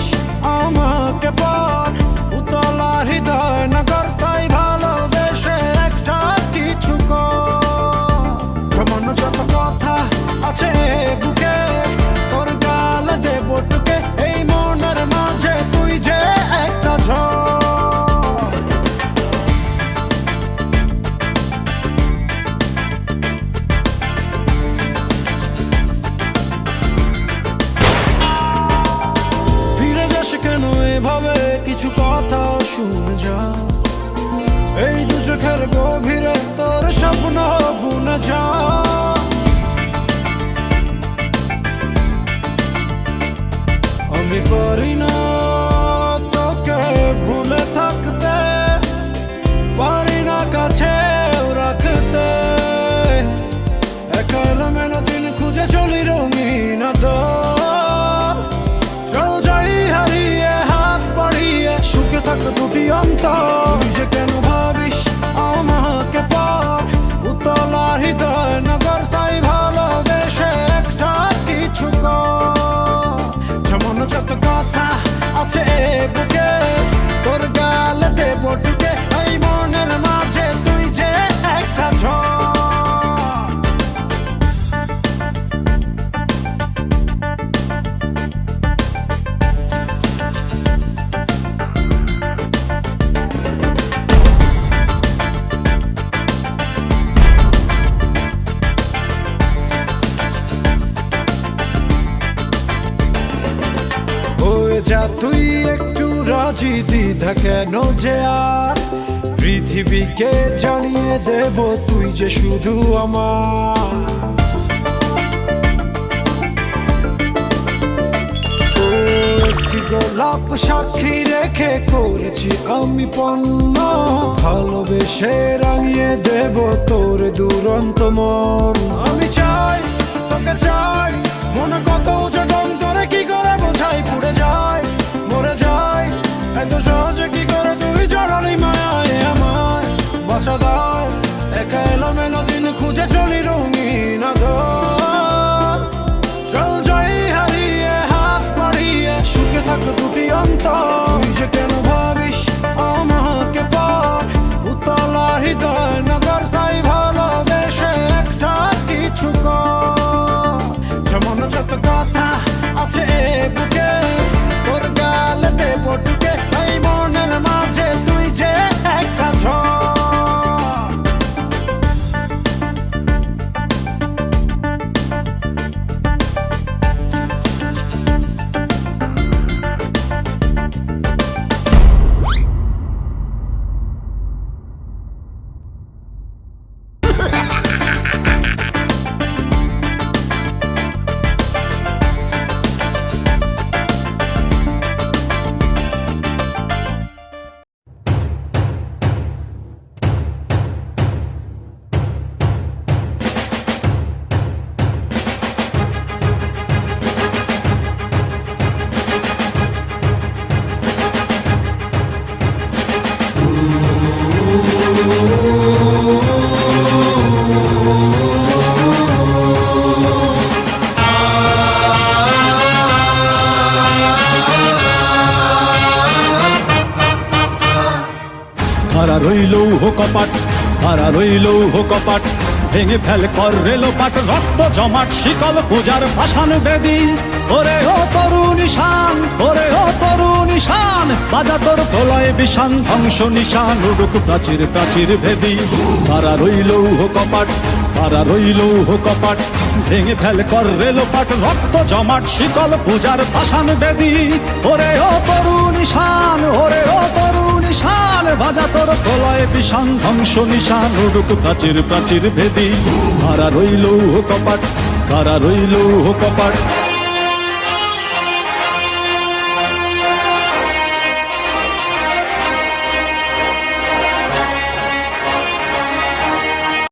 ভাবিস আমাকে পর উতলার হৃদয় নগর, তাই ভালোবেসে একটা কিছু কর। সামান্য যত কথা আছে বুকে, তোর গালে দেব টুকে, এই মনের মাঝে তুই যে একটা ঝড়। কেন এভাবে কিছু কথা শুনে যা, এই দু চোখের গভীরে তোর স্বপ্ন বুনে যা। আমি পারি না তোকে ভুলে থাকতে, পারি না কাছেও রাখতে, একা এলোমেলো দিন খুঁজে চলি রঙিন আদর। চল যাই হারিয়ে হাত বাড়িয়ে, সুখে থাক দুটি অন্তর। তুই যে কেন ভাবিস আমাকে পর উতলার হৃদয় নগর, তাই ভালোবেসে একটা কিছু কর। যেমন যত কথা আছে বুকে, তোর গালে দেব টুকে, এই মনের মাঝে তুই যে একটা ঝড়। যা তুই একটু রাজি, দ্বিধা কেন যে আর, পৃথিবীকে জানিয়ে দেব তুই যে শুধু আমার। ও একটি গোলাপ সাক্ষী রেখে করেছি আমি পণ্য, ভালোবেসে রাঙিয়ে দেব তোর দুরন্ত মন। আমি চাই তোকে চাই, মনে কত জটন তোরে কি করে বোঝাই, পুড়ে যায় মরে যায় এত সহজে কি করে তুই জড়ালি মায়ায় আমায়। বাঁচা দায় একা এলোমেলো দিন খুঁজে চলি রঙিন আদর। চল যাই হারিয়ে হাত বাড়িয়ে, সুখে থাক দুটি অন্তর। তুই যে কেন ভাবিস আমাকে পর উতলার হৃদয় নগর, তাই ভালোবেসে একটা কিছু কর। যেমন যত কথা আছে বুকে, তোর গালে দেব টুকে, এই মনের মাঝে তুই যে একটা ঝড়। খারা রইল কপাট, খারা রইল কপাট, ভেঙে ফেল কর রেল পাট, রক্ত জমাট শিকল পূজার পাষাণ বেদী। ওরে ও তরু নিশান, ওরে ও তরু নিশান, বাজা তোর প্রলয় বিষান, ধ্বংস নিশান উড়ুক প্রাচীর প্রাচীর ভেদী। খারা রইল কপাট, খারা রইল কপাট, ভেঙে ফেল কর রেল পাট, রক্ত জমাট শিকল পূজার পাষাণ বেদী। ওরে ও তরু নিশান, ওরে ও তরু নিশান, বাজা তোর প্রলয় বিষান, ধ্বংস নিশান উড়ুক প্রাচীর প্রাচীর ভেদী। খারা রইল কপাট, খারা রইল কপাট।